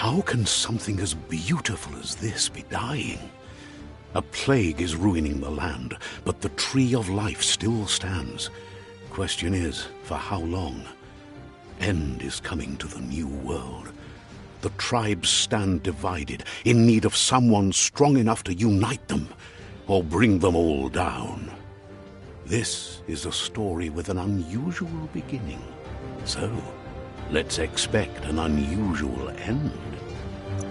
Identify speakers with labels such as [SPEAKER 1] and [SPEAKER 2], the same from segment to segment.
[SPEAKER 1] How can something as beautiful as this be dying? A plague is ruining the land, but the tree of life still stands. Question is, for how long? End is coming to the new world. The tribes stand divided, in need of someone strong enough to unite them, or bring them all down. This is a story with an unusual beginning. So, let's expect an unusual end.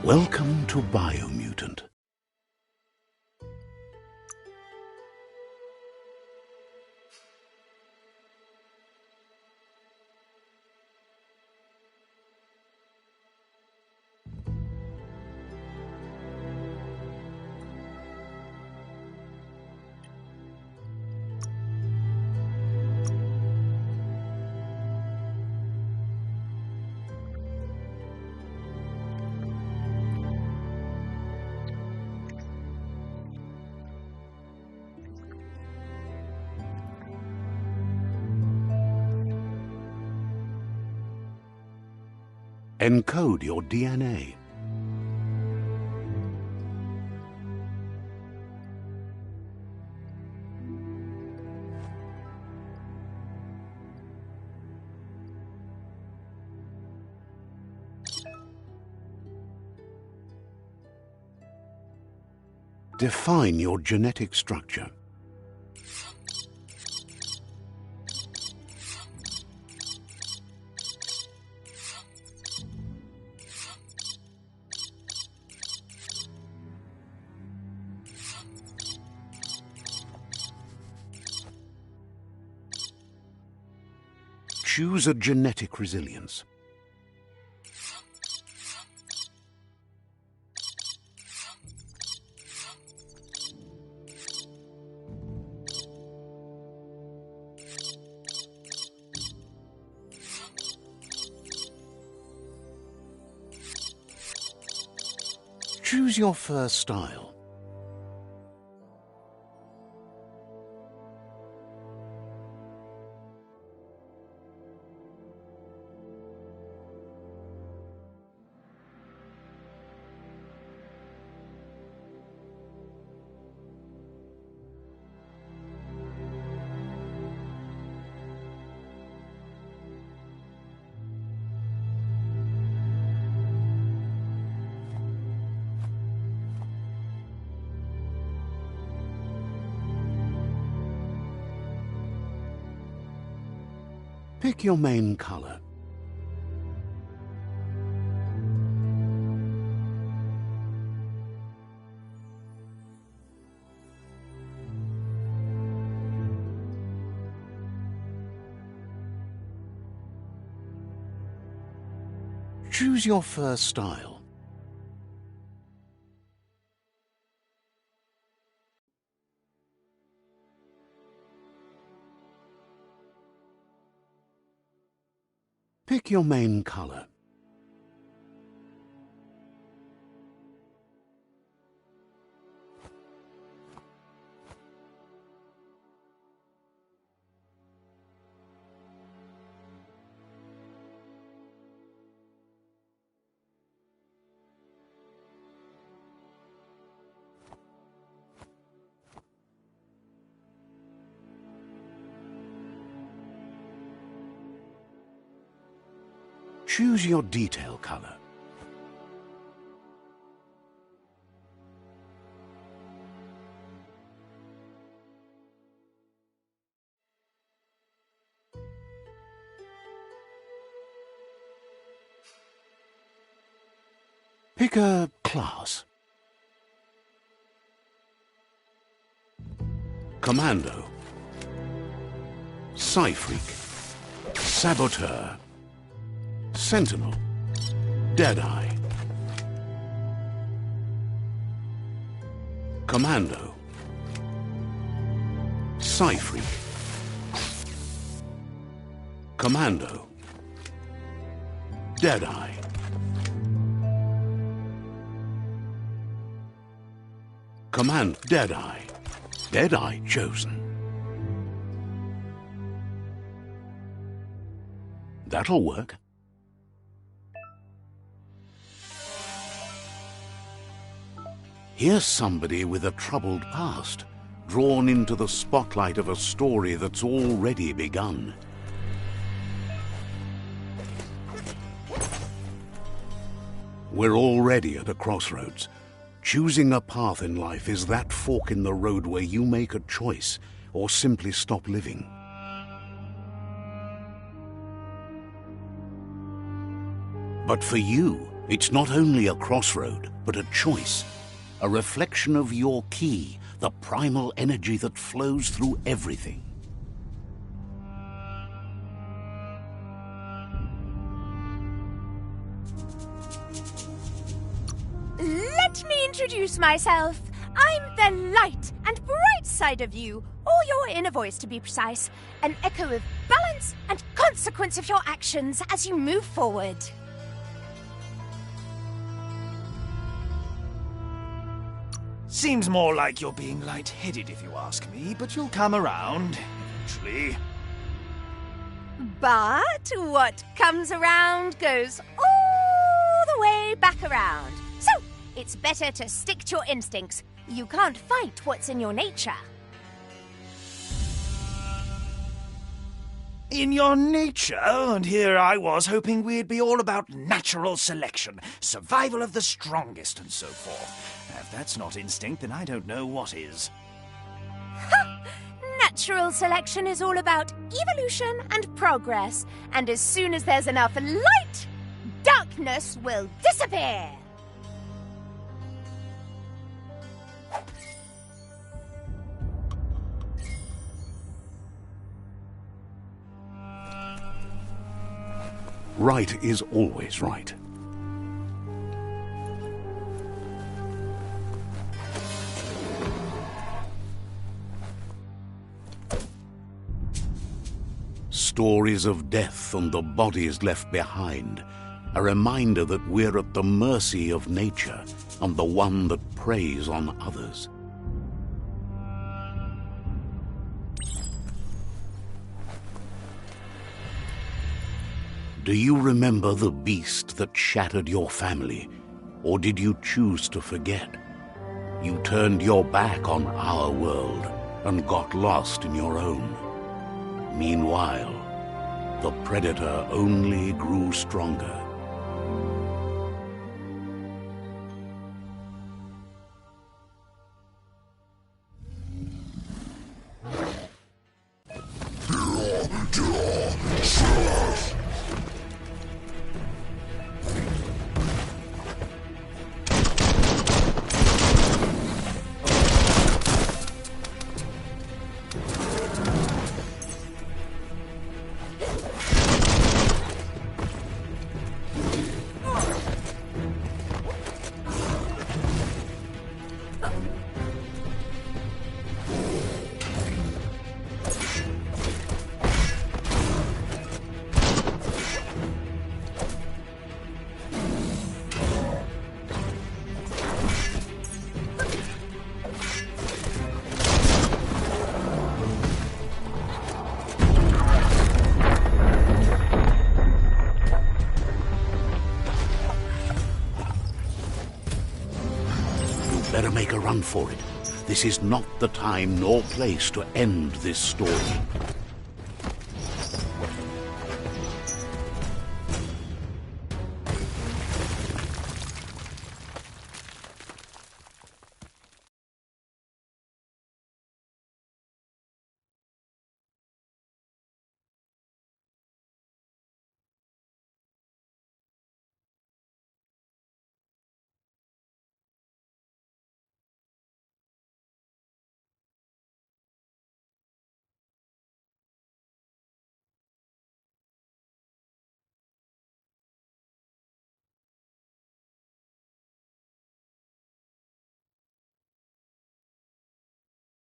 [SPEAKER 1] Welcome to Biomutant. Encode your DNA. Define your genetic structure. Choose a genetic resilience. Choose your fur style. Pick your main color. Choose your fur style. Pick your main color. Choose your detail color. Pick a class. Commando. Psy-Freak. Saboteur. Sentinel. Deadeye. Commando. Psy-Freak. Commando. Deadeye. Command Deadeye. Deadeye chosen. That'll work. Here's somebody with a troubled past, drawn into the spotlight of a story that's already begun. We're already at a crossroads. Choosing a path in life is that fork in the road where you make a choice or simply stop living. But for you, it's not only a crossroad, but a choice. A reflection of your key, the primal energy that flows through everything.
[SPEAKER 2] Let me introduce myself. I'm the light and bright side of you, or your inner voice to be precise. An echo of balance and consequence of your actions as you move forward.
[SPEAKER 3] Seems more like you're being light-headed if you ask me, but you'll come around, eventually.
[SPEAKER 2] But what comes around goes all the way back around. So, it's better to stick to your instincts. You can't fight what's in your nature.
[SPEAKER 3] In your nature, and here I was hoping we'd be all about natural selection, survival of the strongest, and so forth. If that's not instinct, then I don't know what is.
[SPEAKER 2] Natural selection is all about evolution and progress, and as soon as there's enough light, darkness will disappear.
[SPEAKER 1] Right is always right. Stories of death and the bodies left behind, a reminder that we're at the mercy of nature and the one that preys on others. Do you remember the beast that shattered your family, or did you choose to forget? You turned your back on our world and got lost in your own. Meanwhile, the predator only grew stronger. Better make a run for it. This is not the time nor place to end this story.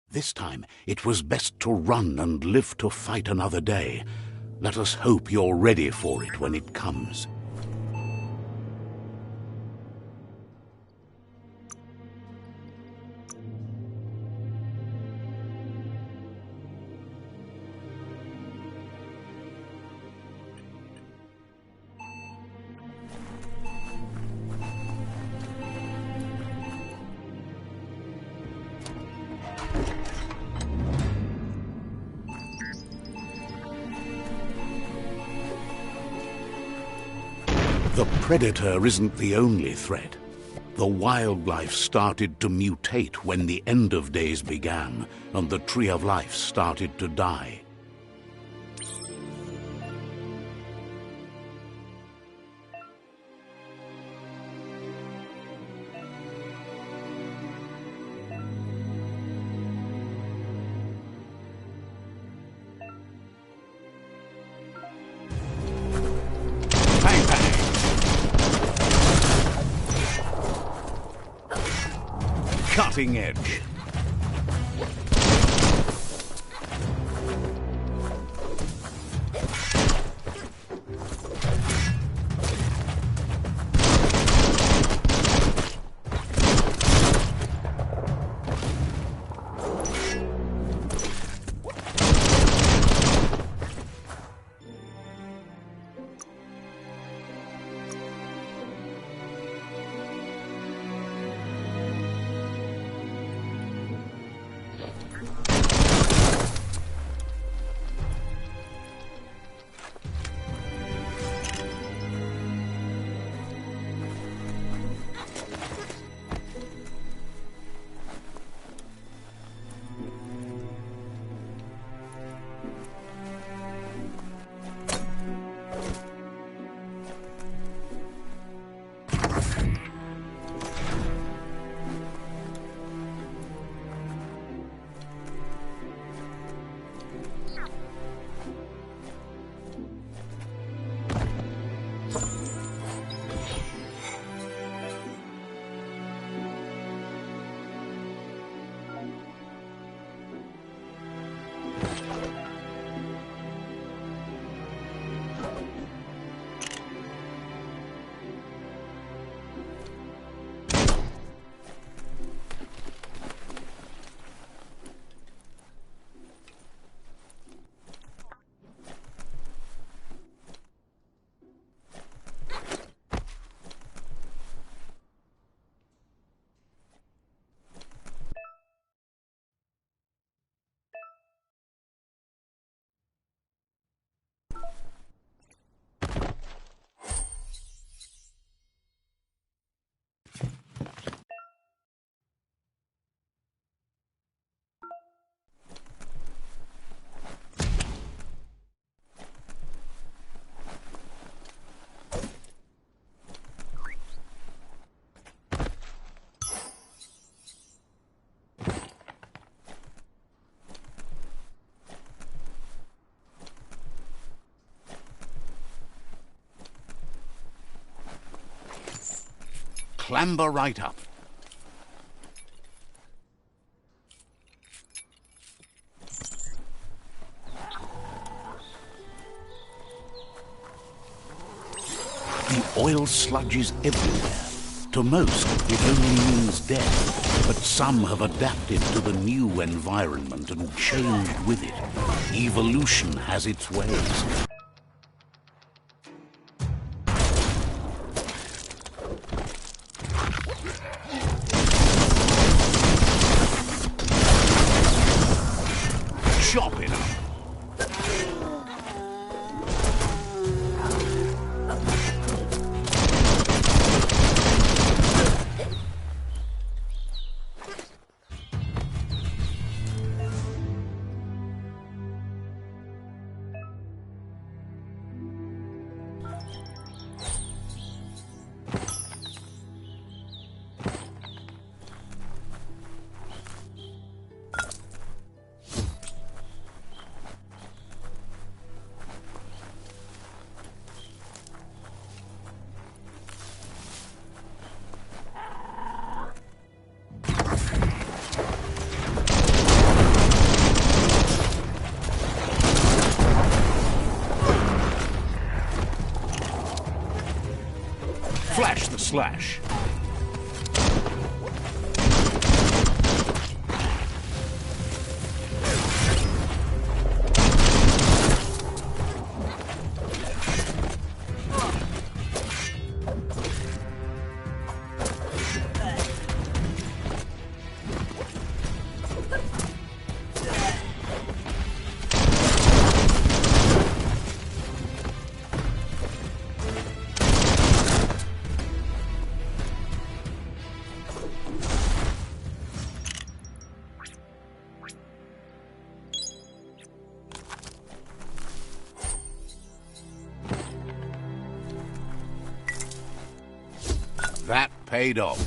[SPEAKER 1] This time, it was best to run and live to fight another day. Let us hope you're ready for it when it comes. The predator isn't the only threat. The wildlife started to mutate when the end of days began, and the Tree of Life started to die. Cutting edge. Clamber right up. The oil sludges everywhere. To most, it only means death, but some have adapted to the new environment and changed with it. Evolution has its ways. Chop it up. Flash the slash. That paid off.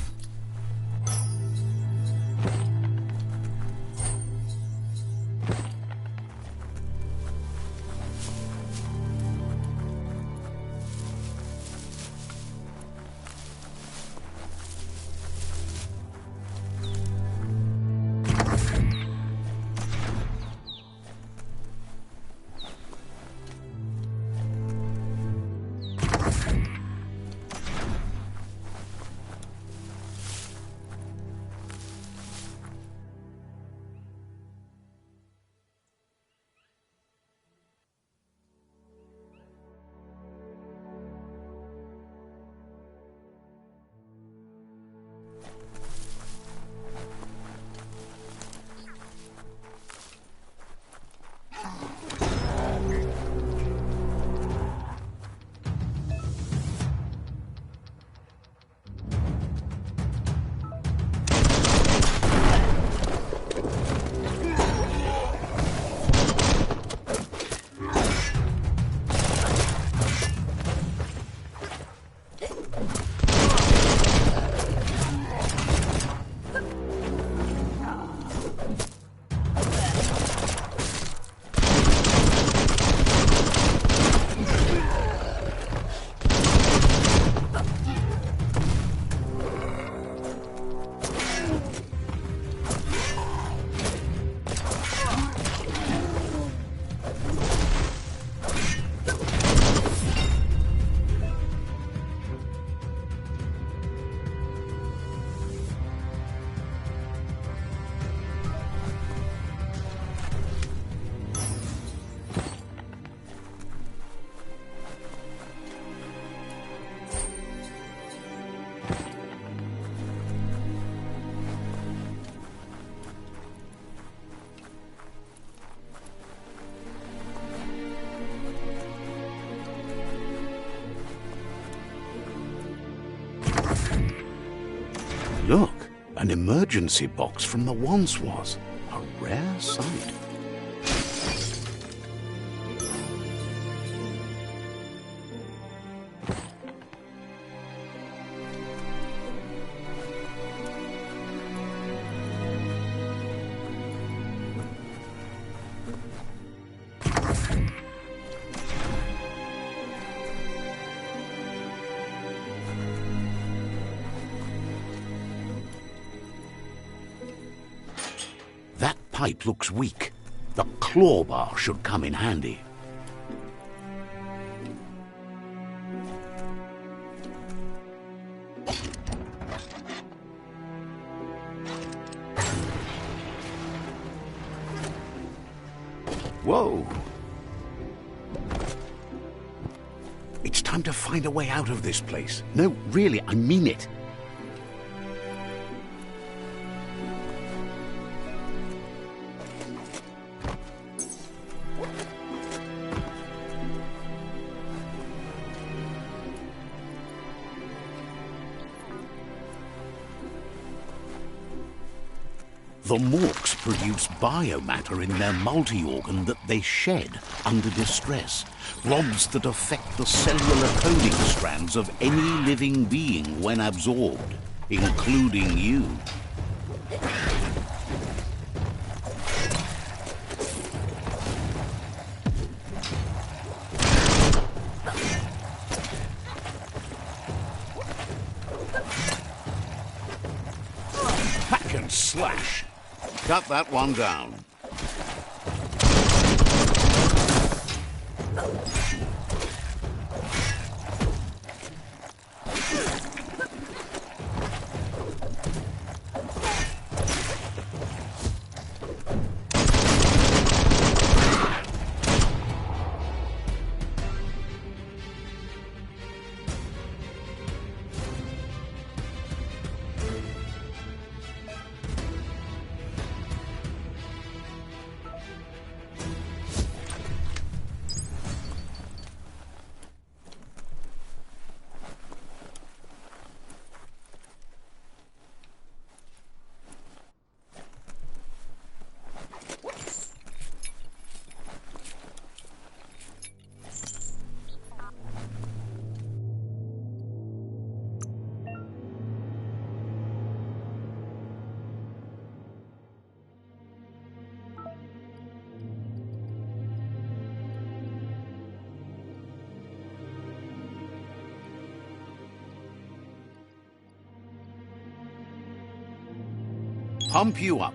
[SPEAKER 1] Look, an emergency box from the once was. A rare sight. That pipe looks weak. The claw bar should come in handy. Whoa! It's time to find a way out of this place. No, really, I mean it. The morks produce biomatter in their multi-organ that they shed under distress, blobs that affect the cellular coding strands of any living being when absorbed, including you. Hack and slash. Cut that one down. pump you up.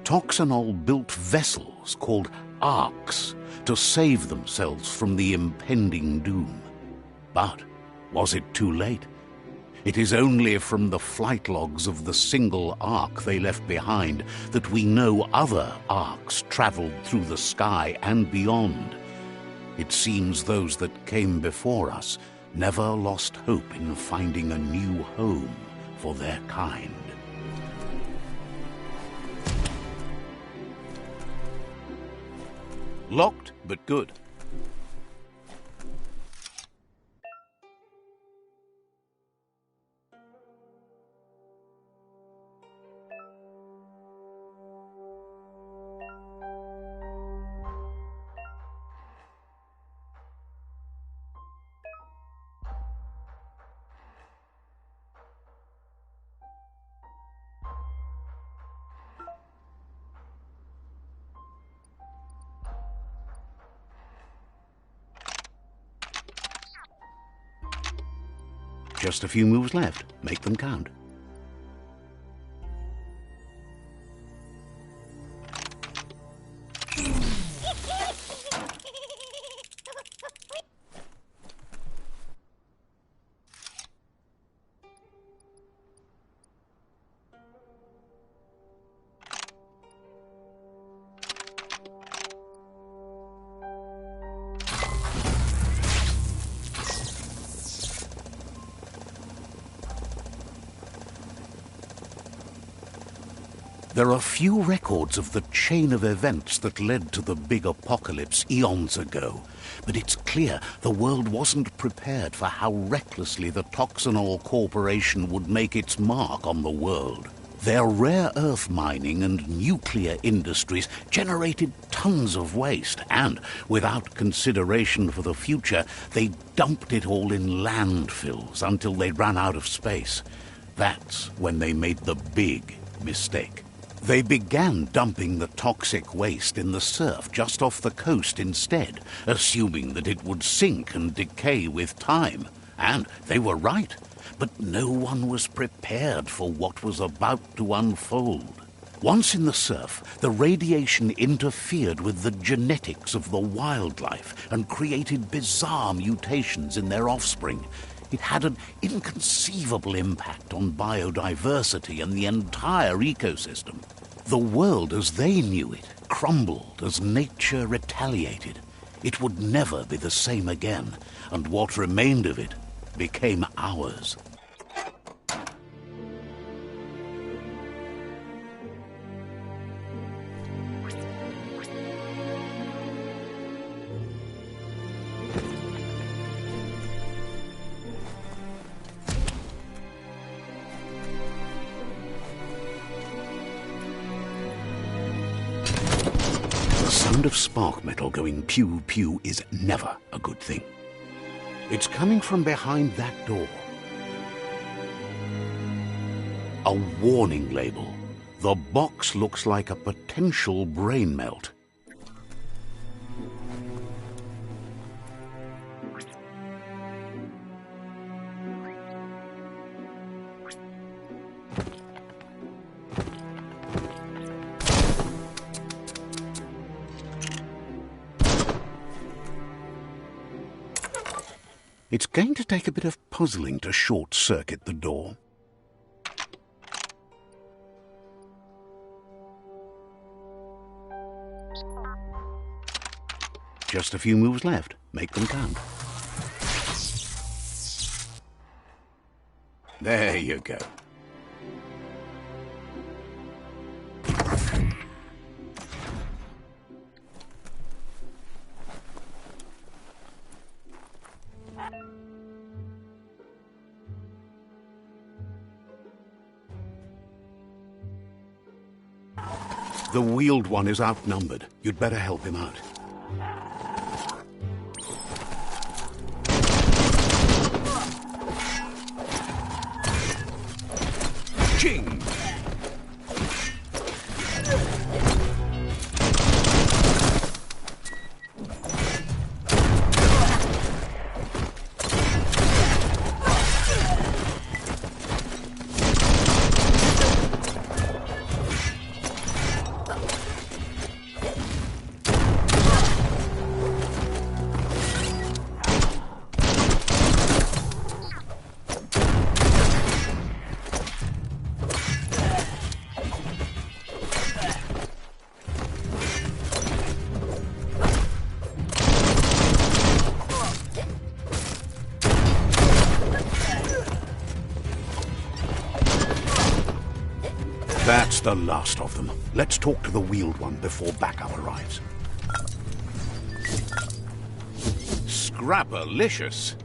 [SPEAKER 1] Toxanol built vessels called arks to save themselves from the impending doom. But was it too late? It is only from the flight logs of the single ark they left behind that we know other arks traveled through the sky and beyond. It seems those that came before us never lost hope in finding a new home for their kind. Locked, but good. Just a few moves left. Make them count. There are few records of the chain of events that led to the big apocalypse eons ago, but it's clear the world wasn't prepared for how recklessly the Toxanol Corporation would make its mark on the world. Their rare earth mining and nuclear industries generated tons of waste, and, without consideration for the future, they dumped it all in landfills until they ran out of space. That's when they made the big mistake. They began dumping the toxic waste in the surf just off the coast instead, assuming that it would sink and decay with time. And they were right, but no one was prepared for what was about to unfold. Once in the surf, the radiation interfered with the genetics of the wildlife and created bizarre mutations in their offspring. It had an inconceivable impact on biodiversity and the entire ecosystem. The world as they knew it crumbled as nature retaliated. It would never be the same again, and what remained of it became ours. sound of spark metal going pew-pew is never a good thing. It's coming from behind that door. A warning label. The box looks like a potential brain melt. It's going to take a bit of puzzling to short-circuit the door. Just a few moves left. Make them count. There you go. The wheeled one is outnumbered. You'd better help him out. Ching! That's the last of them. Let's talk to the wheeled one before backup arrives. Scrapalicious.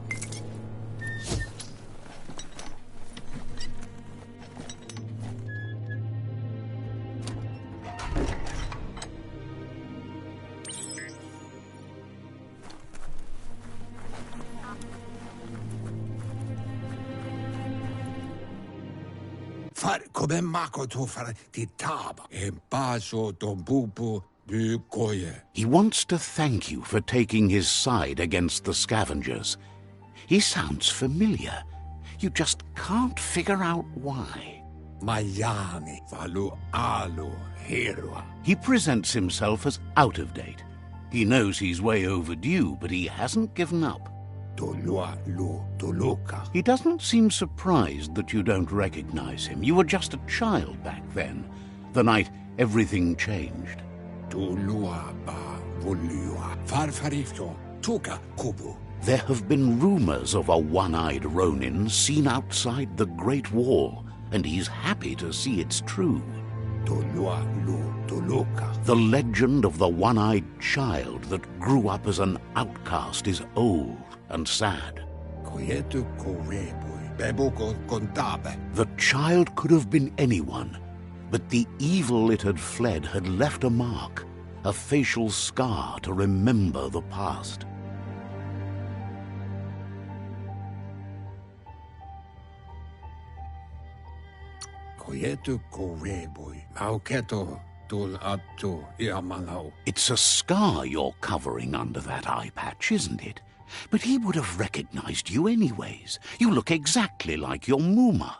[SPEAKER 4] Come mako to fare ti taba e baso to bubu du koye.
[SPEAKER 1] He wants to thank you for taking his side against the scavengers. He sounds familiar. You just can't figure out why.
[SPEAKER 4] Mayani falu alu hirwa.
[SPEAKER 1] He presents himself as out of date. He knows he's way overdue, but he hasn't given up. He doesn't seem surprised that you don't recognize him. You were just a child back then, the night everything changed. There have been rumors of a one-eyed Ronin seen outside the Great Wall, and he's happy to see it's true. The legend of the one-eyed child that grew up as an outcast is old and sad. The child could have been anyone, but the evil it had fled had left a mark, a facial scar to remember the past. It's a scar you're covering under that eye patch, isn't it? But he would have recognized you anyways. You look exactly like your Muma.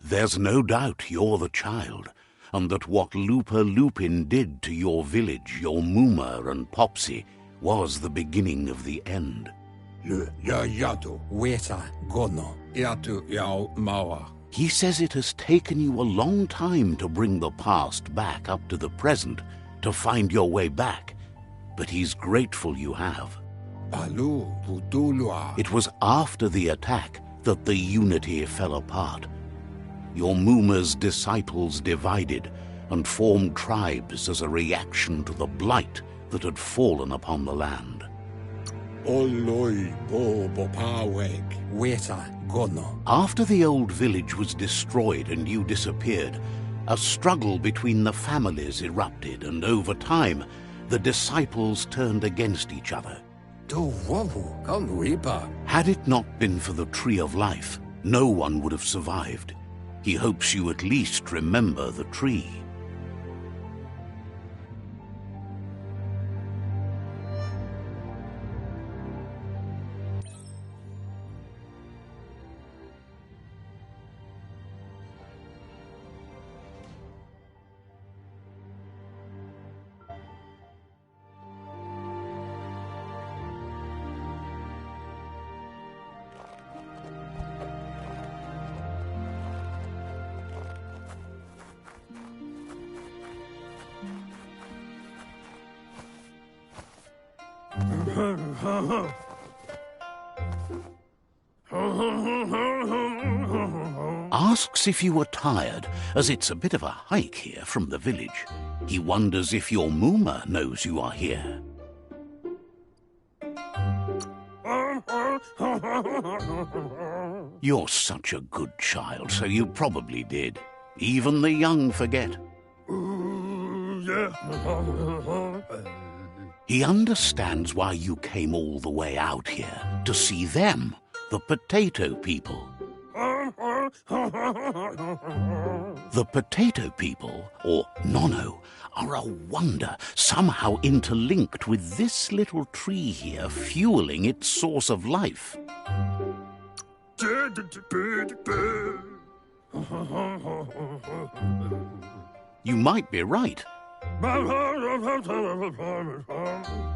[SPEAKER 1] There's no doubt you're the child, and that what Lupa Lupin did to your village, your Muma and Popsy, was the beginning of the end. He says it has taken you a long time to bring the past back up to the present, to find your way back, but he's grateful you have. It was after the attack that the unity fell apart. Your Muma's disciples divided and formed tribes as a reaction to the blight that had fallen upon the land. After the old village was destroyed and you disappeared, A struggle between the families erupted, and over time, the disciples turned against each other. Had it not been for the Tree of Life, no one would have survived. He hopes you at least remember the tree. Asks if you are tired, as it's a bit of a hike here from the village. He wonders if your Mooma knows you are here. You're such a good child, so you probably did. Even the young forget. He understands why you came all the way out here, to see them, the potato people. The potato people, or Nono, are a wonder, somehow interlinked with this little tree here, fueling its source of life. You might be right.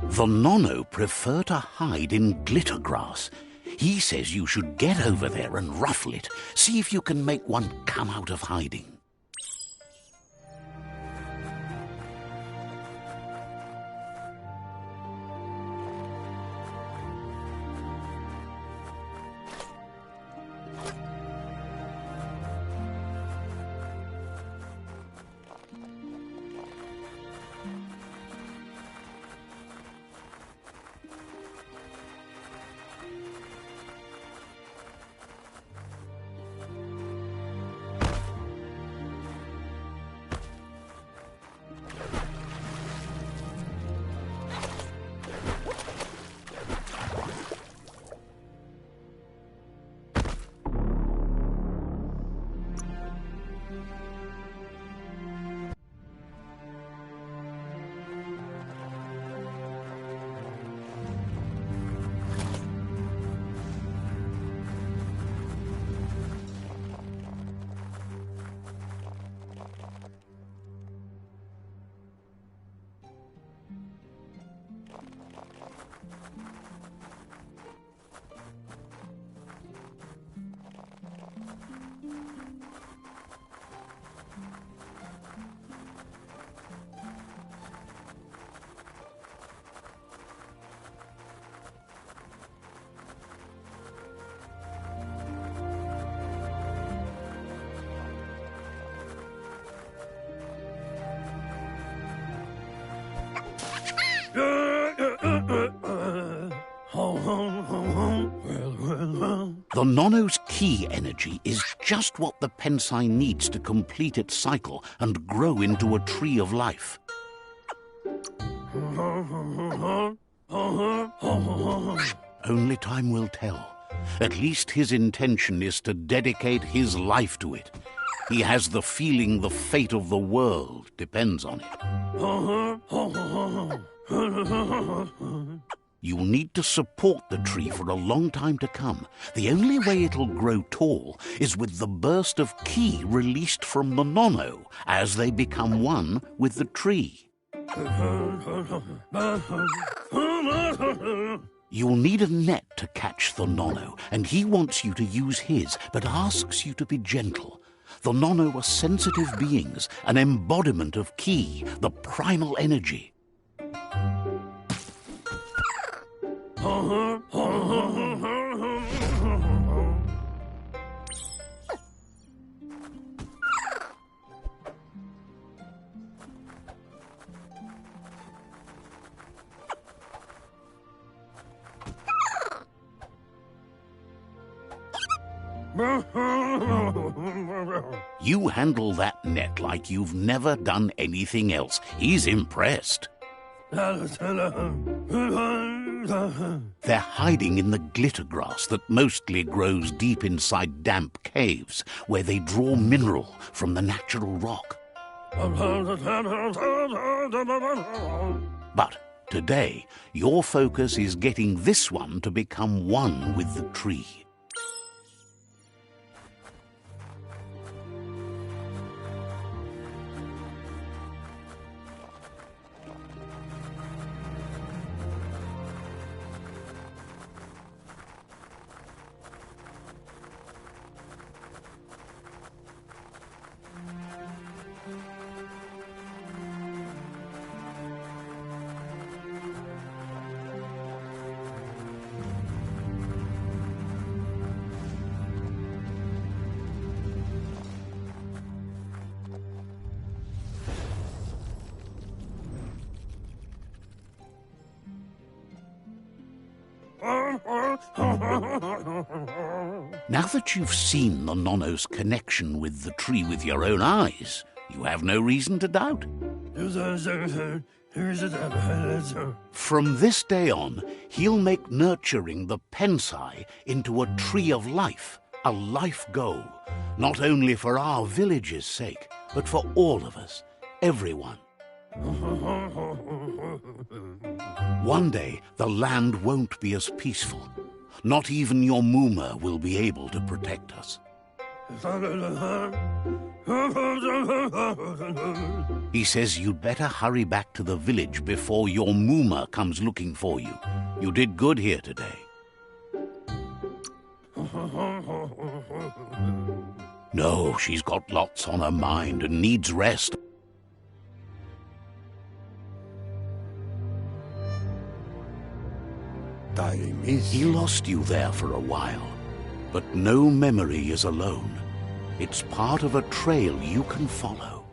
[SPEAKER 1] The Nono prefer to hide in glitter grass. He says you should get over there and ruffle it. See if you can make one come out of hiding. The Nono's key energy is just what the Pensai needs to complete its cycle and grow into a tree of life. Only time will tell. At least his intention is to dedicate his life to it. He has the feeling the fate of the world depends on it. You'll need to support the tree for a long time to come. The only way it'll grow tall is with the burst of ki released from the Nono as they become one with the tree. You'll need a net to catch the Nono, and he wants you to use his, but asks you to be gentle. The Nono are sensitive beings, an embodiment of ki, the primal energy. You handle that net like you've never done anything else. He's impressed. They're hiding in the glitter grass that mostly grows deep inside damp caves, where they draw mineral from the natural rock. But today, your focus is getting this one to become one with the tree. Now that you've seen the Nonno's connection with the tree with your own eyes, you have no reason to doubt. From this day on, he'll make nurturing the Pensai into a tree of life, a life goal, not only for our village's sake, but for all of us, everyone. One day, the land won't be as peaceful. Not even your Mooma will be able to protect us. He says you'd better hurry back to the village before your Mooma comes looking for you. You did good here today. No, she's got lots on her mind and needs rest. He lost you there for a while, but no memory is alone. It's part of a trail you can follow.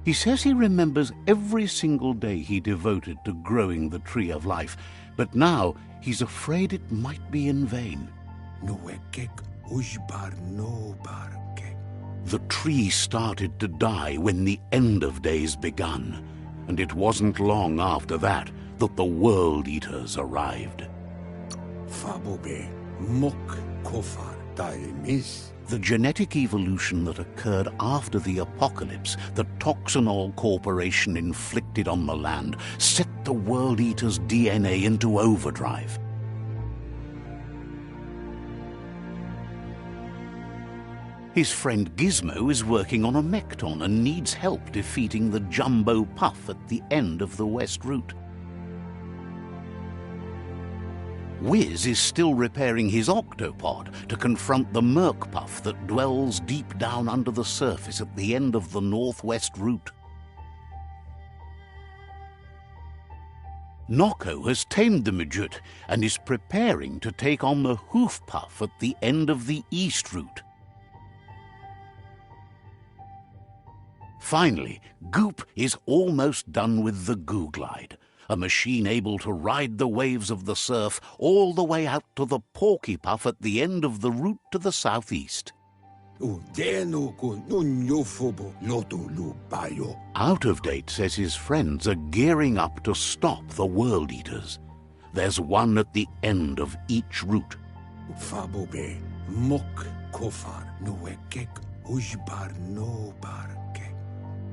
[SPEAKER 1] He says he remembers every single day he devoted to growing the Tree of Life, but now he's afraid it might be in vain. The tree started to die when the end of days begun, and it wasn't long after that that the World Eaters arrived. The genetic evolution that occurred after the apocalypse that Toxanol Corporation inflicted on the land set the World Eaters' DNA into overdrive. His friend Gizmo is working on a Mekton and needs help defeating the Jumbo Puff at the end of the West Route. Wiz is still repairing his octopod to confront the Merc Puff that dwells deep down under the surface at the end of the Northwest Route. Nocco has tamed the Midget and is preparing to take on the Hoof Puff at the end of the East Route. Finally, Goop is almost done with the Goo Glide, a machine able to ride the waves of the surf all the way out to the Porky Puff at the end of the route to the southeast. Out of Date says his friends are gearing up to stop the World Eaters. There's one at the end of each route.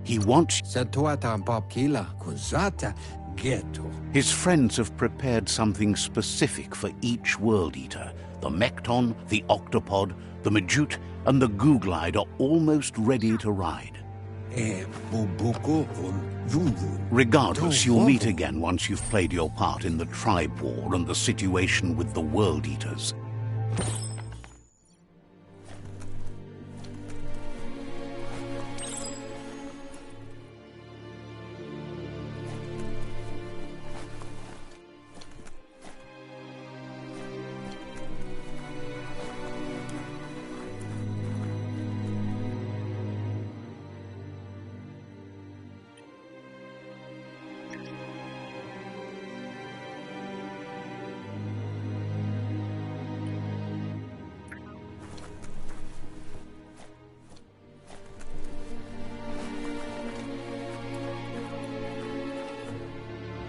[SPEAKER 1] He wants... His friends have prepared something specific for each World Eater. The Mekton, the Octopod, the Majute, and the Goo Glide are almost ready to ride. Regardless, you'll meet again once you've played your part in the tribe war and the situation with the World Eaters.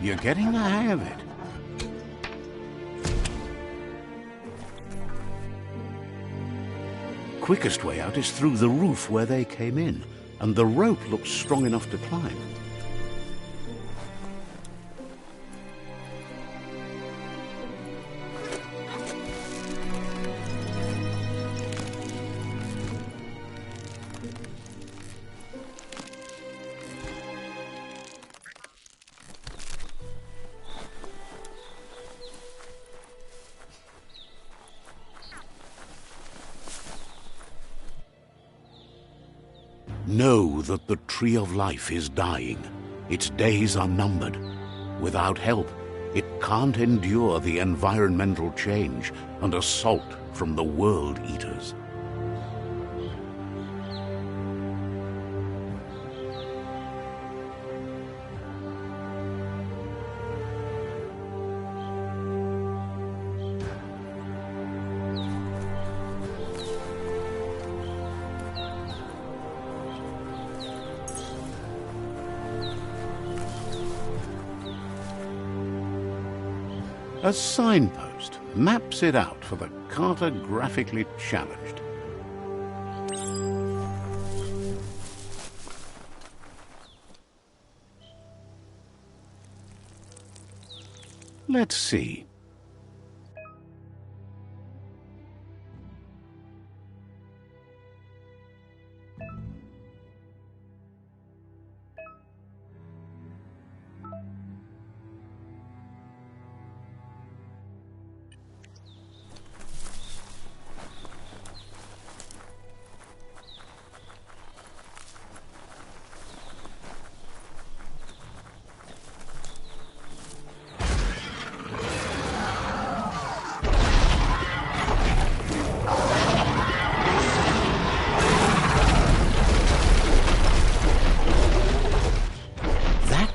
[SPEAKER 1] You're getting the hang of it. Quickest way out is through the roof where they came in, and the rope looks strong enough to climb. Know that the Tree of Life is dying. Its days are numbered. Without help, it can't endure the environmental change and assault from the World Eaters. A signpost maps it out for the cartographically challenged. Let's see.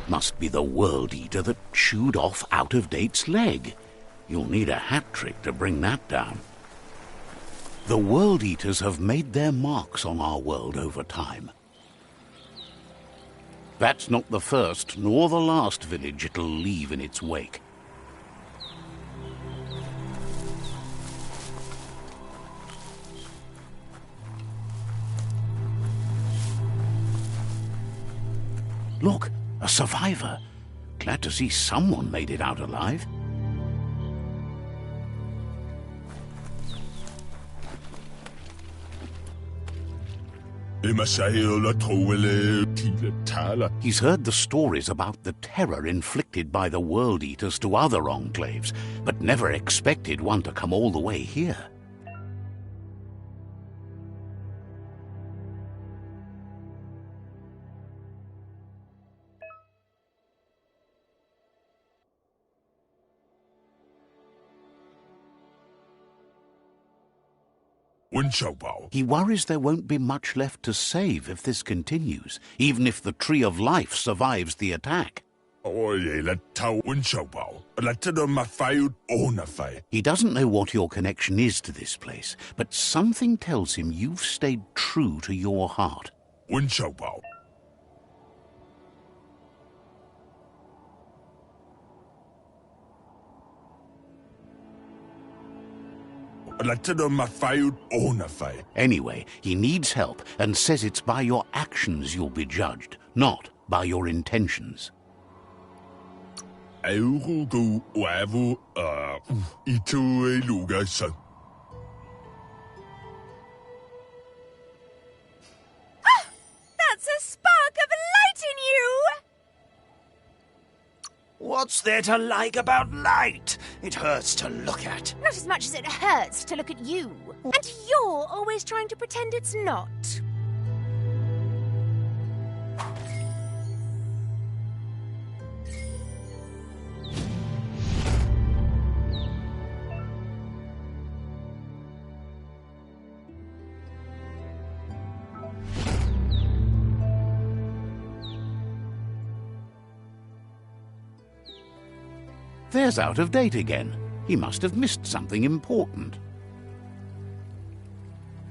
[SPEAKER 1] Must be the World Eater that chewed off Out-of-Date's leg. You'll need a hat trick to bring that down. The World Eaters have made their marks on our world over time. That's not the first nor the last village it'll leave in its wake. Look! A survivor. Glad to see someone made it out alive.
[SPEAKER 5] He's
[SPEAKER 1] heard the stories about the terror inflicted by the World Eaters to other enclaves, but never expected one to come all the way here. He worries there won't be much left to save if this continues, even if the Tree of Life survives the attack. He doesn't know what your connection is to this place, but something tells him you've stayed true to your heart. Anyway, he needs help and says it's by your actions you'll be judged, not by your intentions.
[SPEAKER 2] That's a spark of light in you!
[SPEAKER 3] What's there to like about light? It hurts to look at.
[SPEAKER 2] Not as much as it hurts to look at you. And you're always trying to pretend it's not.
[SPEAKER 1] There's Out-of-Date again. He must have missed something important.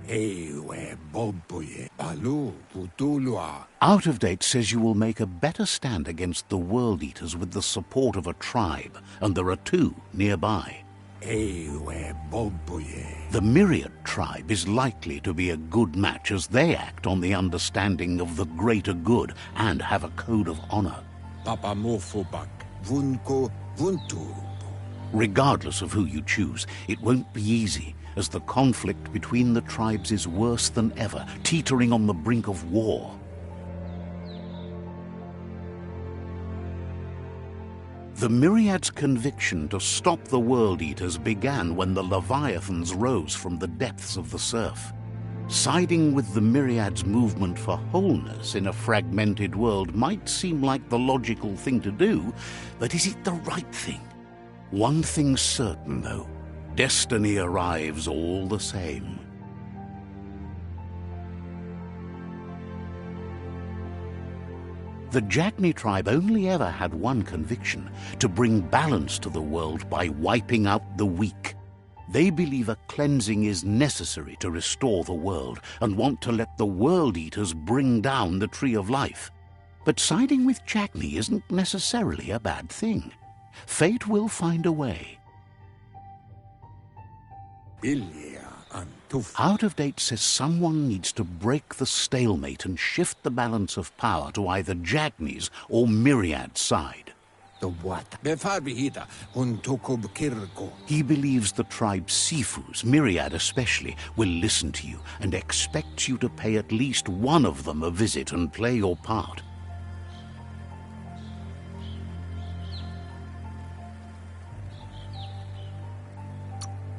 [SPEAKER 4] Ewe bomboye. Balu putulua.
[SPEAKER 1] Out of Date says you will make a better stand against the World Eaters with the support of a tribe, and there are two nearby.
[SPEAKER 4] Ewe bomboye.
[SPEAKER 1] The Myriad tribe is likely to be a good match as they act on the understanding of the greater good and have a code of honor.
[SPEAKER 4] Papa mofobak. Vunko vunturu.
[SPEAKER 1] Regardless of who you choose, it won't be easy, as the conflict between the tribes is worse than ever, teetering on the brink of war. The Myriad's conviction to stop the World Eaters began when the Leviathans rose from the depths of the surf. Siding with the Myriad's movement for wholeness in a fragmented world might seem like the logical thing to do, but is it the right thing? One thing's certain, though. Destiny arrives all the same. The Jagni tribe only ever had one conviction: to bring balance to the world by wiping out the weak. They believe a cleansing is necessary to restore the world and want to let the World Eaters bring down the Tree of Life. But siding with Jagni isn't necessarily a bad thing. Fate will find a way.
[SPEAKER 4] Bilia antuf.
[SPEAKER 1] Out of Date says someone needs to break the stalemate and shift the balance of power to either Jagni's or Myriad's side.
[SPEAKER 4] The what? Befarbihida. Untukub kirko.
[SPEAKER 1] He believes the tribe's Sifus, Myriad especially, will listen to you and expects you to pay at least one of them a visit and play your part.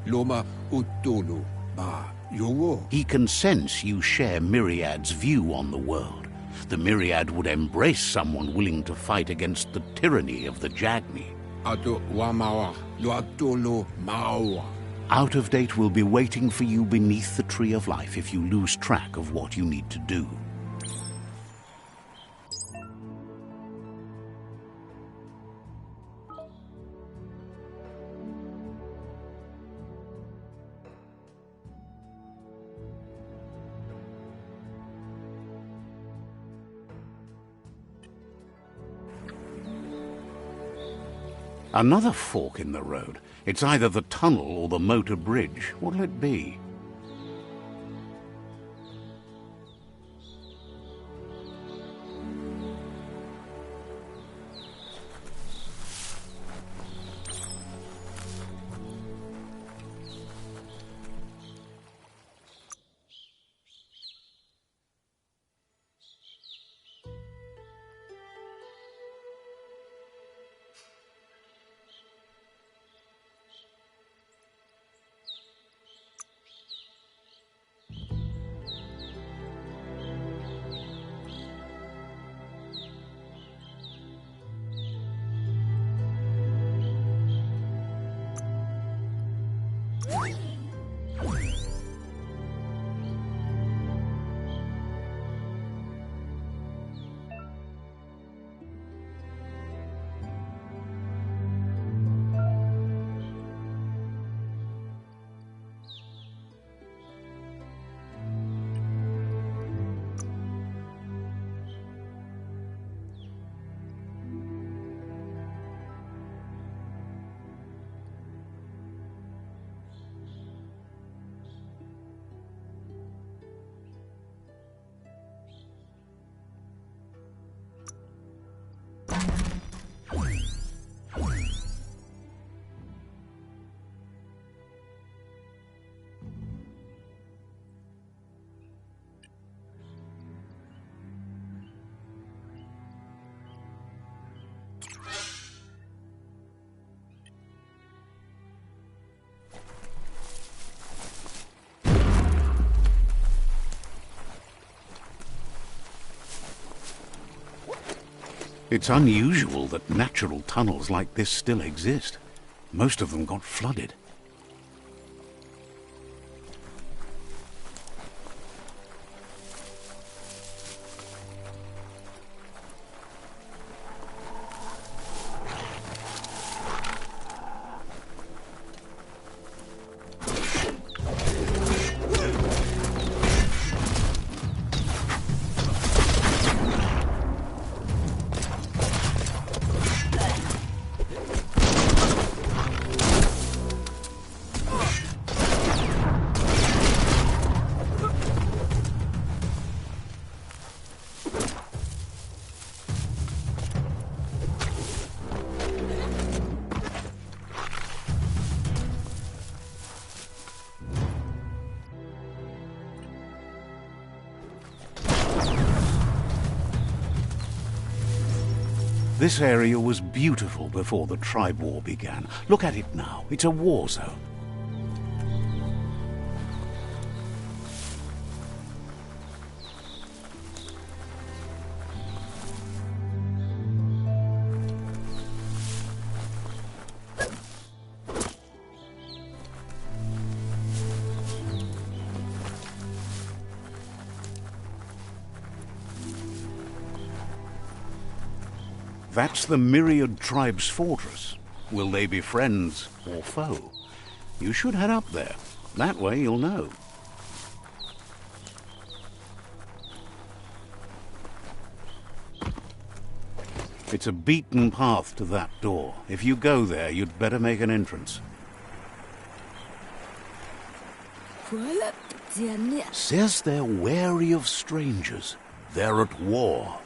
[SPEAKER 4] Loma utulu. Ba yowo.
[SPEAKER 1] He can sense you share Myriad's view on the world. The Myriad would embrace someone willing to fight against the tyranny of the Jagni.
[SPEAKER 4] Atu wamawa. Luatulu mawa.
[SPEAKER 1] Out of Date will be waiting for you beneath the Tree of Life if you lose track of what you need to do. Another fork in the road. It's either the tunnel or the motor bridge. What'll it be? It's unusual that natural tunnels like this still exist. Most of them got flooded. This area was beautiful before the tribe war began. Look at it now. It's a war zone. That's the Myriad Tribe's fortress. Will they be friends or foe? You should head up there. That way you'll know. It's a beaten path to that door. If you go there, you'd better make an entrance. Says they're wary of strangers. They're at war.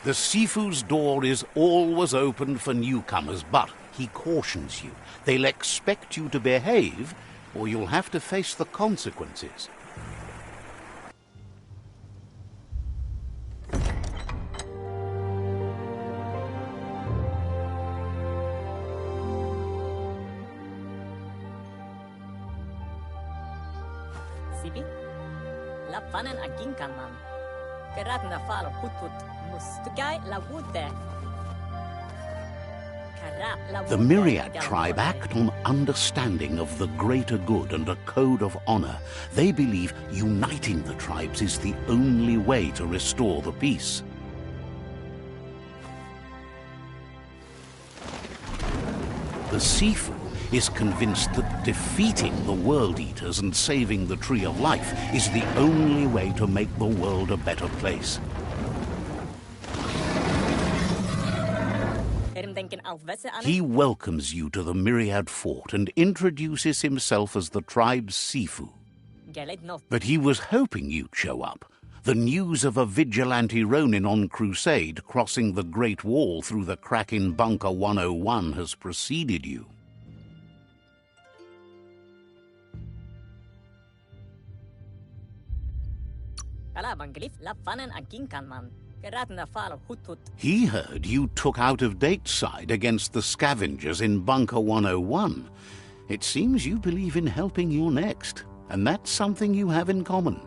[SPEAKER 1] The Sifu's door is always open for newcomers, but he cautions you. They'll expect you to behave, or you'll have to face the consequences. The Myriad tribe act on understanding of the greater good and a code of honor. They believe uniting the tribes is the only way to restore the peace. The Sifu is convinced that defeating the World Eaters and saving the Tree of Life is the only way to make the world a better place. He welcomes you to the Myriad Fort and introduces himself as the tribe's Sifu. But he was hoping you'd show up. The news of a vigilante Ronin on crusade crossing the Great Wall through the crack in Bunker 101 has preceded you. He heard you took out-of-date side against the scavengers in Bunker 101. It seems you believe in helping your next, and that's something you have in common.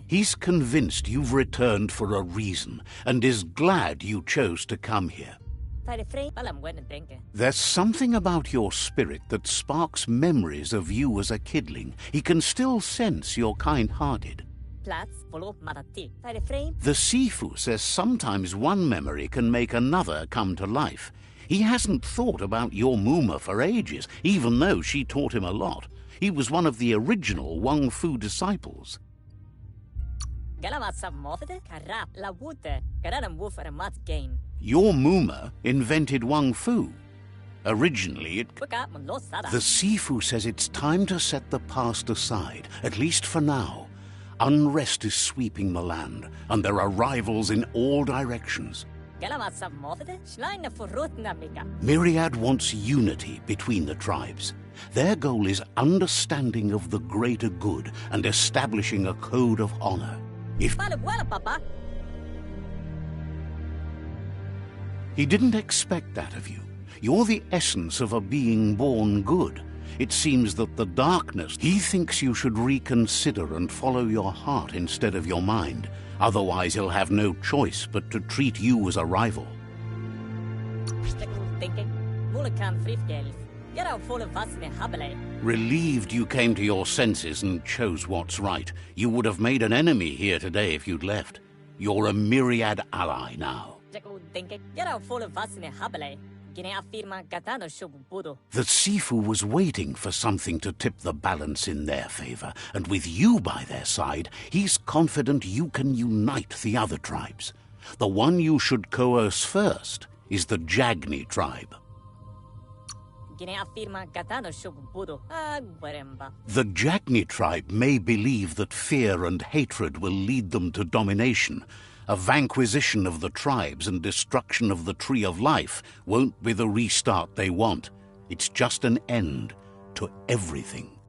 [SPEAKER 1] He's convinced you've returned for a reason, and is glad you chose to come here. There's something about your spirit that sparks memories of you as a kidling. He can still sense you're kind-hearted. The Sifu says sometimes one memory can make another come to life. He hasn't thought about your Muma for ages, even though she taught him a lot. He was one of the original Wang Fu disciples. Your Muma invented Wang Fu. Originally, The Sifu says it's time to set the past aside, at least for now. Unrest is sweeping the land, and there are rivals in all directions. Myriad wants unity between the tribes. Their goal is understanding of the greater good and establishing a code of honor. He didn't expect that of you. You're the essence of a being born good. It seems that the darkness, he thinks you should reconsider and follow your heart instead of your mind. Otherwise, he'll have no choice but to treat you as a rival. Relieved you came to your senses and chose what's right. You would have made an enemy here today if you'd left. You're a Myriad ally now. The Sifu was waiting for something to tip the balance in their favor, and with you by their side, he's confident you can unite the other tribes. The one you should coerce first is the Jagni tribe. The Jagni tribe may believe that fear and hatred will lead them to domination. A vanquisition of the tribes and destruction of the Tree of Life won't be the restart they want. It's just an end to everything.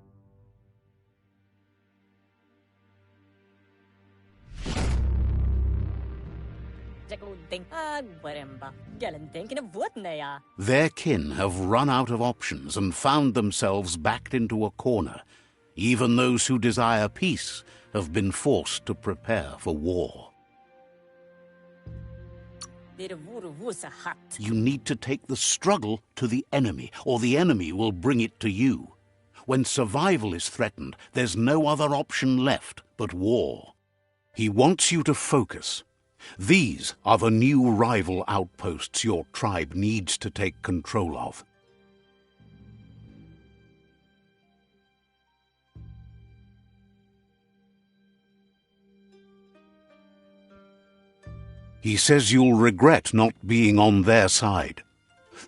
[SPEAKER 1] Their kin have run out of options and found themselves backed into a corner. Even those who desire peace have been forced to prepare for war. You need to take the struggle to the enemy, or the enemy will bring it to you. When survival is threatened, there's no other option left but war. He wants you to focus. These are the new rival outposts your tribe needs to take control of. He says you'll regret not being on their side.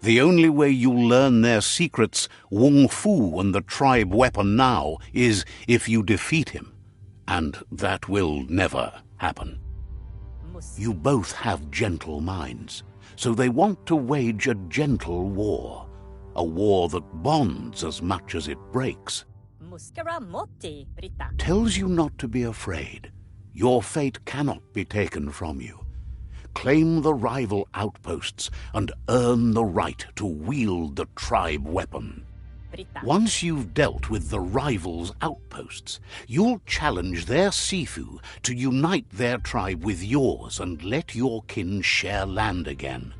[SPEAKER 1] The only way you'll learn their secrets, Wung Fu and the tribe weapon now, is if you defeat him. And that will never happen. You both have gentle minds, so they want to wage a gentle war. A war that bonds as much as it breaks. Tells you not to be afraid. Your fate cannot be taken from you. Claim the rival outposts and earn the right to wield the tribe weapon. Once you've dealt with the rivals' outposts, you'll challenge their Sifu to unite their tribe with yours and let your kin share land again.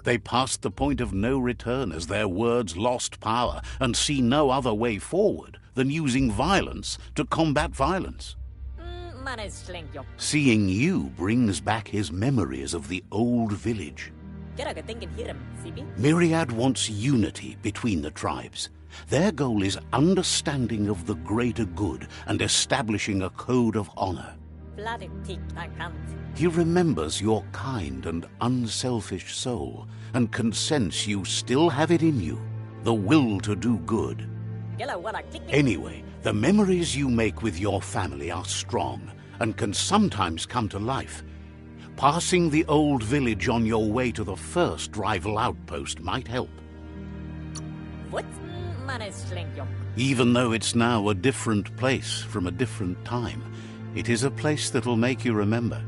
[SPEAKER 1] They passed the point of no return as their words lost power and see no other way forward than using violence to combat violence. Seeing you brings back his memories of the old village. Myriad wants unity between the tribes. Their goal is understanding of the greater good and establishing a code of honor. He remembers your kind and unselfish soul and can sense you still have it in you, the will to do good. Anyway, the memories you make with your family are strong and can sometimes come to life. Passing the old village on your way to the first rival outpost might help. Even though it's now a different place from a different time, it is a place that'll make you remember.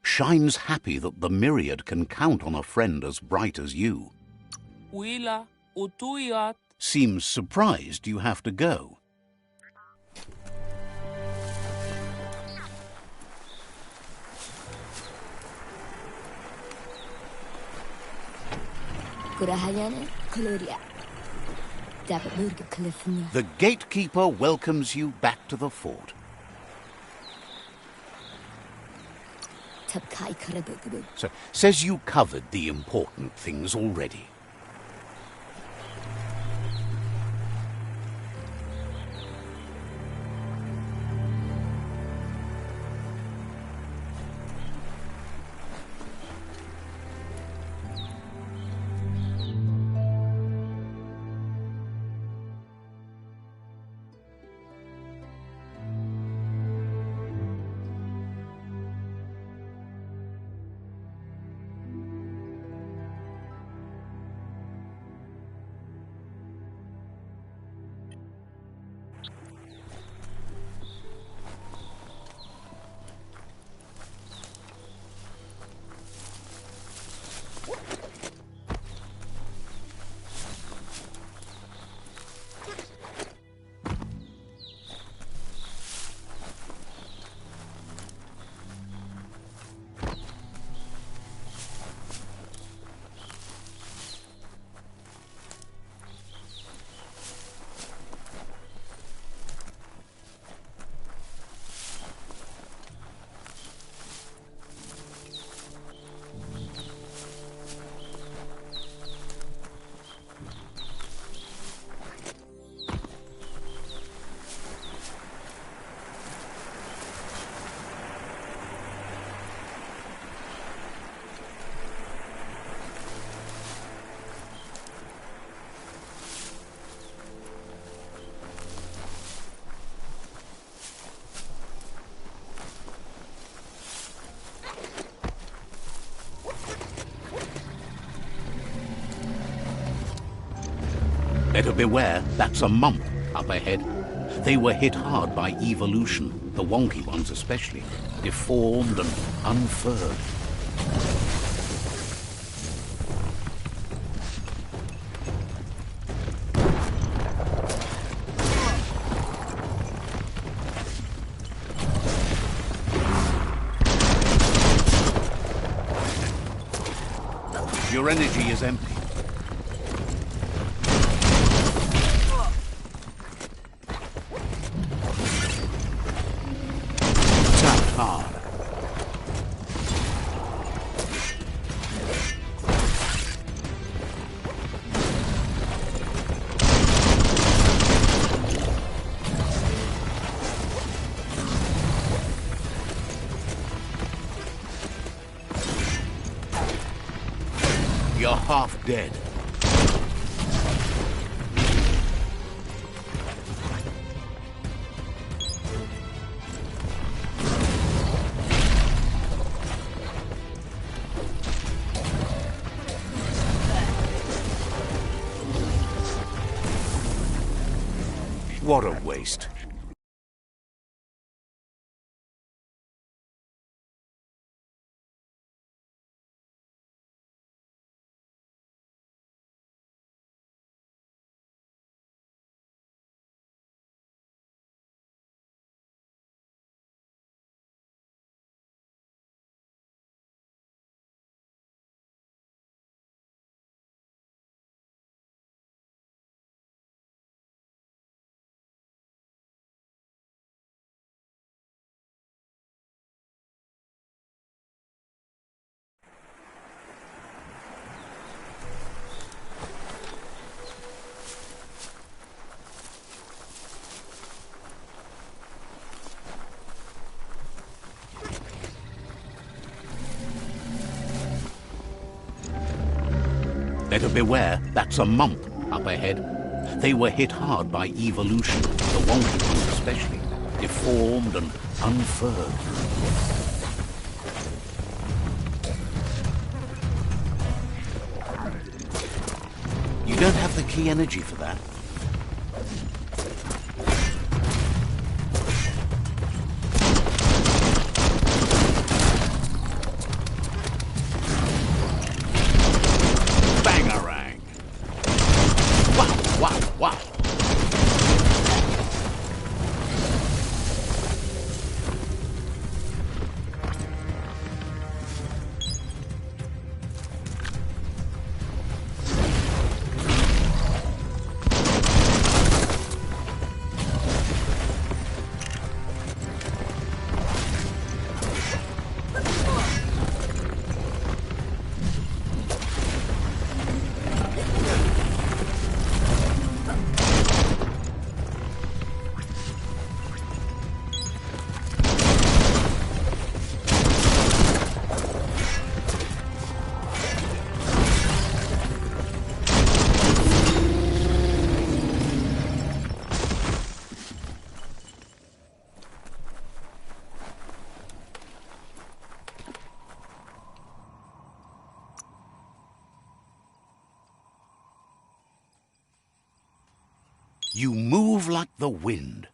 [SPEAKER 1] Shine's happy that the Myriad can count on a friend as bright as you. Seems surprised you have to go. The gatekeeper welcomes you back to the fort. So, says you covered the important things already. Better beware, that's a mump up ahead. They were hit hard by evolution, the wonky ones especially, deformed and unfurred. Your energy is empty. Tap hard. You're half dead. What a waste. Better beware, that's a mump up ahead. They were hit hard by evolution, the wonky ones especially, deformed and unfurred. You don't have the key energy for that. Bangarang! Wow, wow, wow! You move like the wind.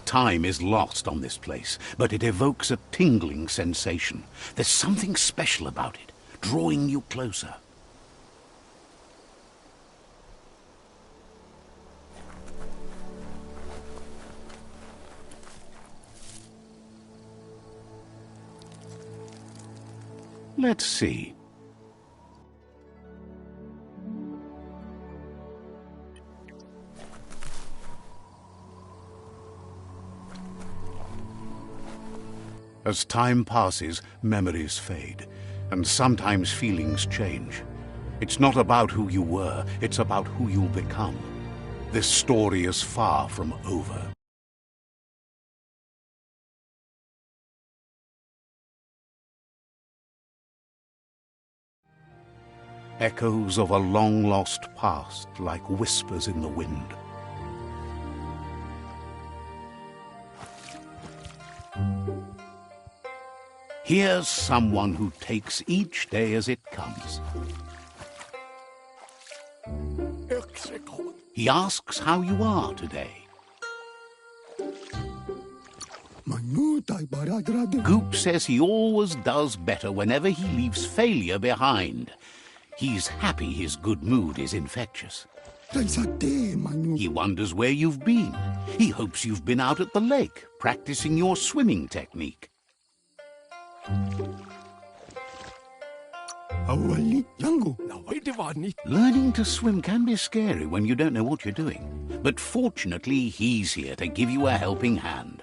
[SPEAKER 1] Time is lost on this place, but it evokes a tingling sensation. There's something special about it, drawing you closer. Let's see. As time passes, memories fade, and sometimes feelings change. It's not about who you were, it's about who you'll become. This story is far from over. Echoes of a long-lost past, like whispers in the wind. Here's someone who takes each day as it comes. He asks how you are today. Goop says he always does better whenever he leaves failure behind. He's happy his good mood is infectious. He wonders where you've been. He hopes you've been out at the lake, practicing your swimming technique. Learning to swim can be scary when you don't know what you're doing. But fortunately, he's here to give you a helping hand.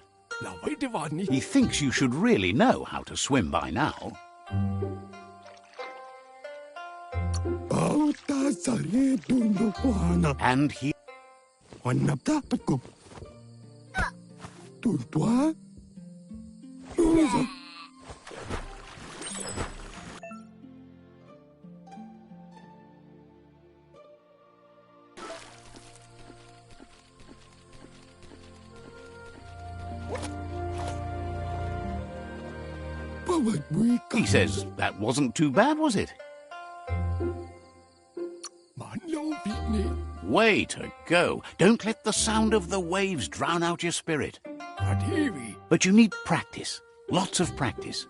[SPEAKER 1] He thinks you should really know how to swim by now. And he... He says, that wasn't too bad, was it? Way to go. Don't let the sound of the waves drown out your spirit. But you need practice. Lots of practice.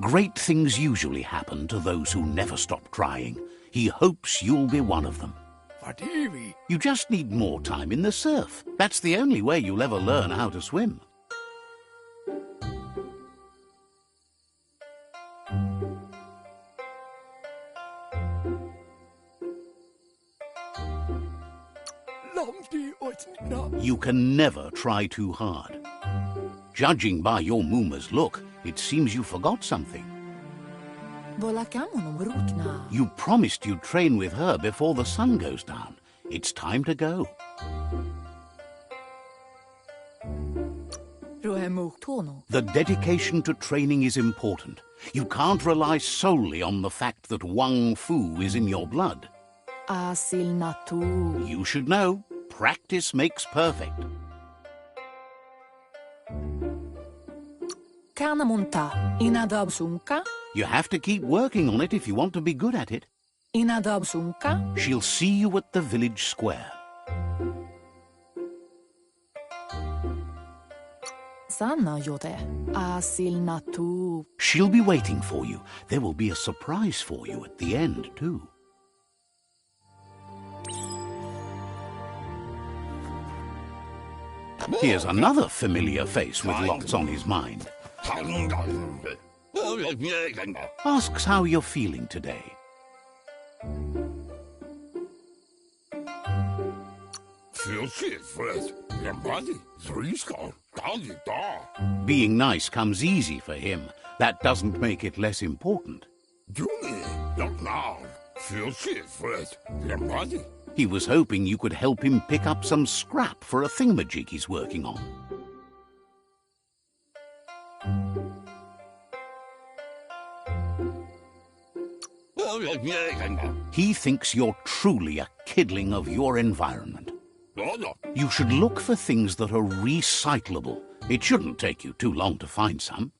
[SPEAKER 1] Great things usually happen to those who never stop trying. He hopes you'll be one of them. You just need more time in the surf. That's the only way you'll ever learn how to swim. You can never try too hard. Judging by your Mooma's look, it seems you forgot something. You promised you'd train with her before the sun goes down. It's time to go. The dedication to training is important. You can't rely solely on the fact that Wang Fu is in your blood. You should know. Practice makes perfect. You have to keep working on it if you want to be good at it. She'll see you at the village square. She'll be waiting for you. There will be a surprise for you at the end, too. Here's another familiar face with lots on his mind. Asks how you're feeling today. Being nice comes easy for him. That doesn't make it less important. He was hoping you could help him pick up some scrap for a thingamajig he's working on. He thinks you're truly a kidling of your environment. You should look for things that are recyclable. It shouldn't take you too long to find some.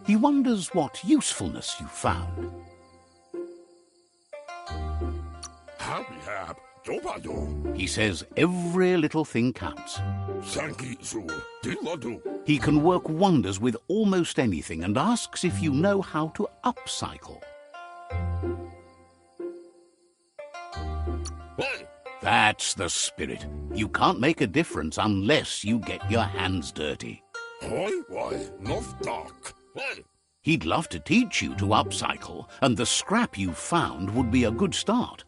[SPEAKER 1] He wonders what usefulness you found. He says every little thing counts. He can work wonders with almost anything and asks if you know how to upcycle. That's the spirit. You can't make a difference unless you get your hands dirty. He'd love to teach you to upcycle, and the scrap you found would be a good start.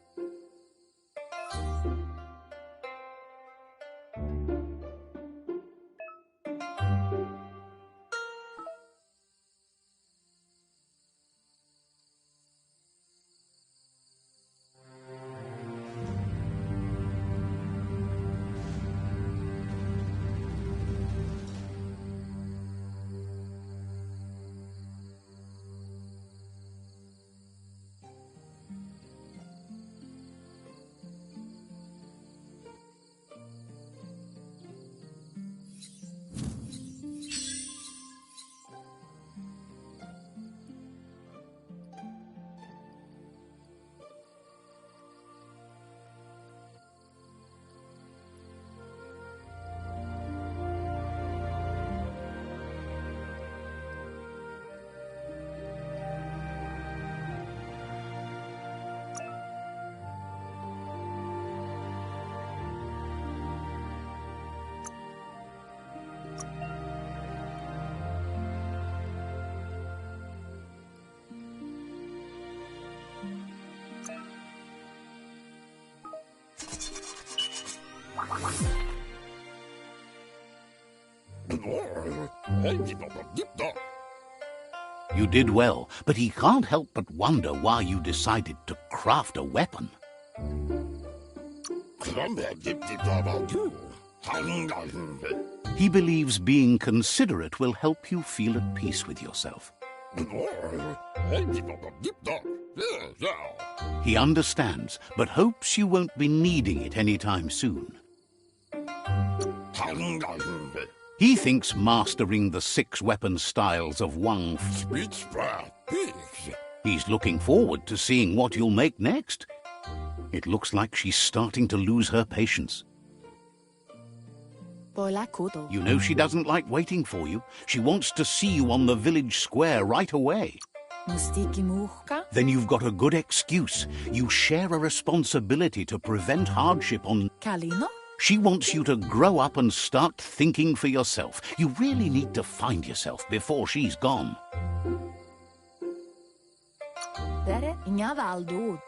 [SPEAKER 1] You did well, but he can't help but wonder why you decided to craft a weapon. He believes being considerate will help you feel at peace with yourself. He understands, but hopes you won't be needing it anytime soon. He thinks mastering the 6 weapon styles of Wang. He's looking forward to seeing what you'll make next. It looks like she's starting to lose her patience. You know she doesn't like waiting for you. She wants to see you on the village square right away. Then you've got a good excuse. You share a responsibility to prevent hardship on... She wants you to grow up and start thinking for yourself. You really need to find yourself before she's gone.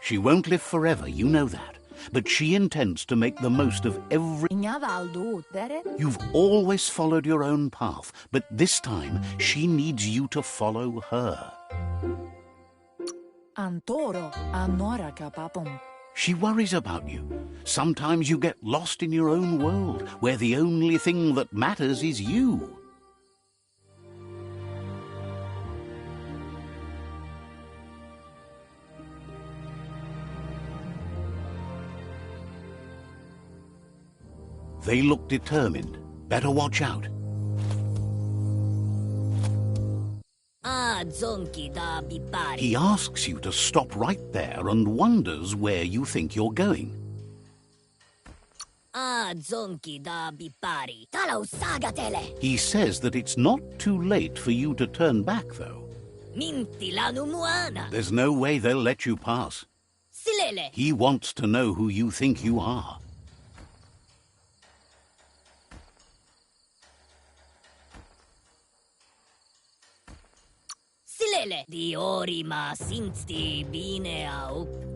[SPEAKER 1] She won't live forever, you know that. But she intends to make the most of every... You've always followed your own path, but this time she needs you to follow her. She worries about you. Sometimes you get lost in your own world, where the only thing that matters is you. They look determined. Better watch out. He asks you to stop right there and wonders where you think you're going. He says that it's not too late for you to turn back, though. There's no way they'll let you pass. He wants to know who you think you are.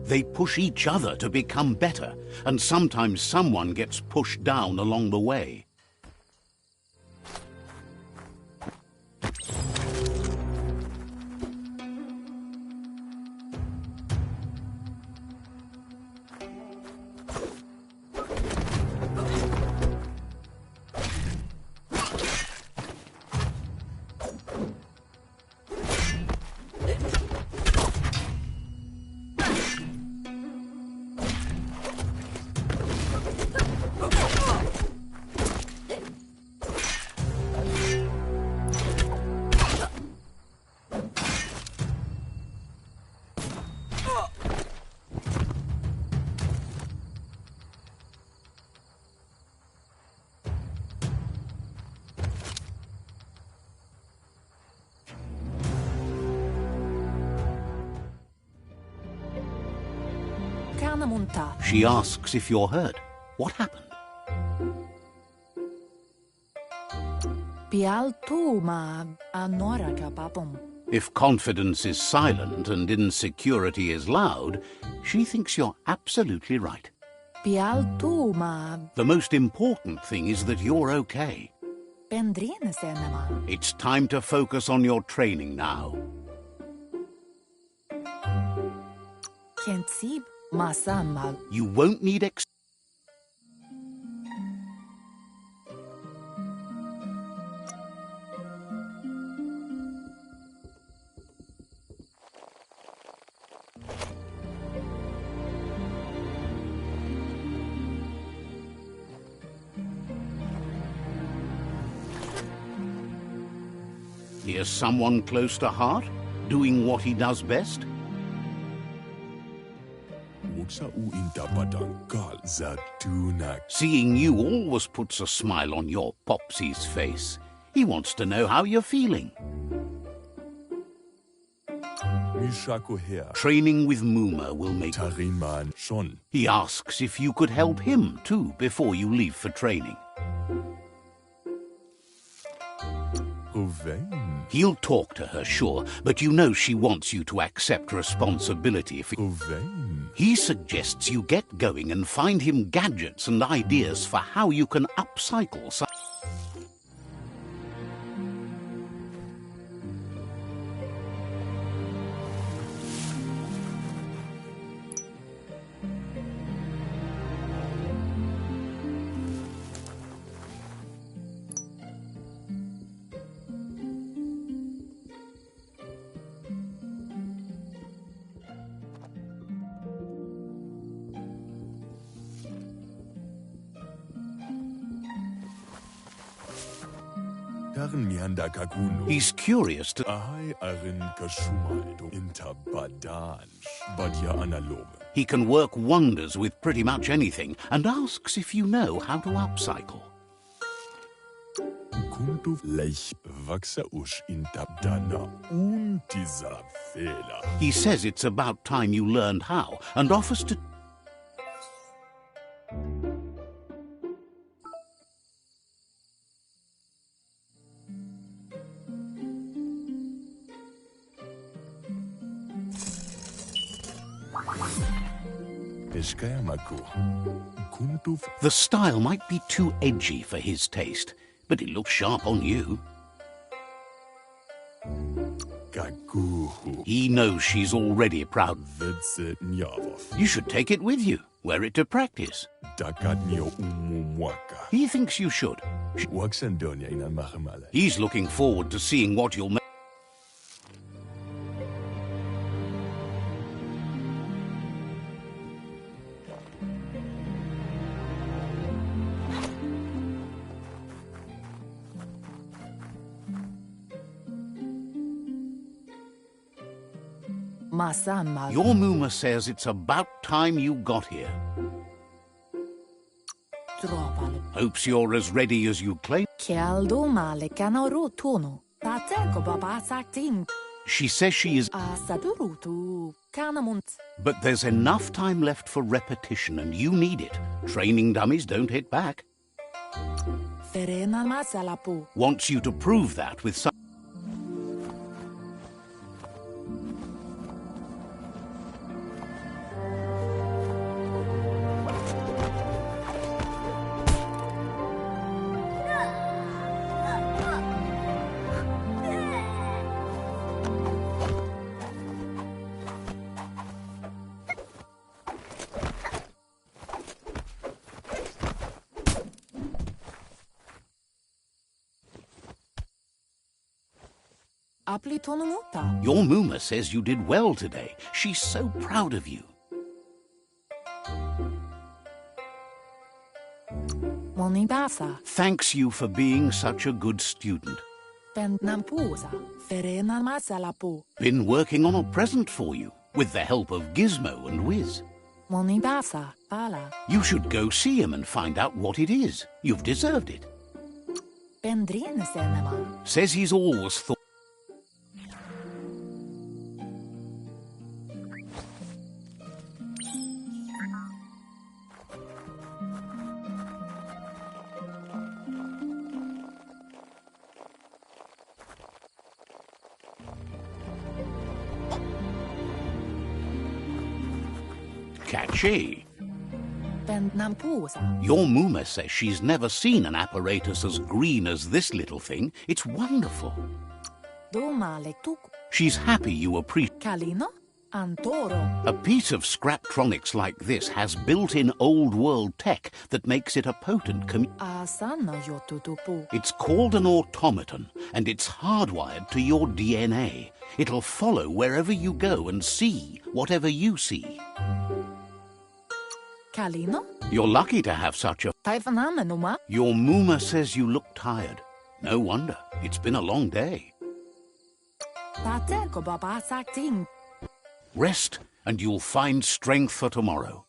[SPEAKER 1] They push each other to become better, and sometimes someone gets pushed down along the way. She asks if you're hurt. What happened? If confidence is silent and insecurity is loud, she thinks you're absolutely right. The most important thing is that you're okay. It's time to focus on your training now. You won't need Here's someone close to heart, doing what he does best. Seeing you always puts a smile on your Popsy's face. He wants to know how you're feeling. Training with Muma will make... He asks if you could help him too before you leave for training. He'll talk to her, sure, but you know she wants you to accept responsibility for... He suggests you get going and find him gadgets and ideas for how you can upcycle some... He's curious to... He can work wonders with pretty much anything and asks if you know how to upcycle. He says it's about time you learned how and offers to... The style might be too edgy for his taste, but it looks sharp on you. He knows she's already proud. You should take it with you, wear it to practice. He thinks you should. He's looking forward to seeing what you'll make. Your Muma says it's about time you got here. Hopes you're as ready as you claim. She says she is... But there's enough time left for repetition and you need it. Training dummies don't hit back. Wants you to prove that with some... Your Muma says you did well today. She's so proud of you. Thanks you for being such a good student. Been working on a present for you. with the help of Gizmo and Wiz.
[SPEAKER 5] Monibasa, pala.
[SPEAKER 1] You should go see him and find out what it is. You've deserved it.
[SPEAKER 5] Bendrine senema.
[SPEAKER 1] Says he's always thought... Catchy.
[SPEAKER 5] Bendnampusa.
[SPEAKER 1] Your Mooma says she's never seen an apparatus as green as this little thing. It's wonderful.
[SPEAKER 5] Doma lektuku.
[SPEAKER 1] She's happy you appreciate...
[SPEAKER 5] Kalino? Antoro.
[SPEAKER 1] A piece of Scraptronics like this has built-in old-world tech that makes it a potent
[SPEAKER 5] Asana yotutupu.
[SPEAKER 1] It's called an automaton, and it's hardwired to your DNA. It'll follow wherever you go and see whatever you see.
[SPEAKER 5] Kalino?
[SPEAKER 1] You're lucky to have such a...
[SPEAKER 5] Taifanamenuma.
[SPEAKER 1] Your Mooma says you look tired. No wonder. It's been a long day.
[SPEAKER 5] Pateko baba sakting.
[SPEAKER 1] Rest, and you'll find strength for tomorrow.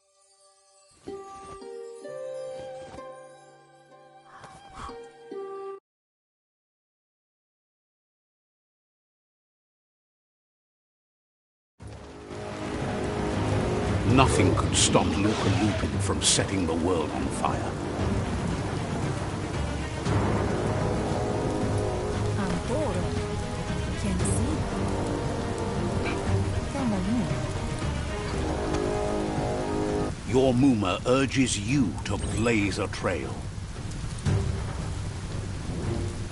[SPEAKER 1] Nothing could stop Luca Lupin from setting the world on fire.
[SPEAKER 5] Antoro. Can see.
[SPEAKER 1] Your Mooma urges you to blaze a trail.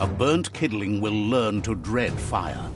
[SPEAKER 1] A burnt kidling will learn to dread fire.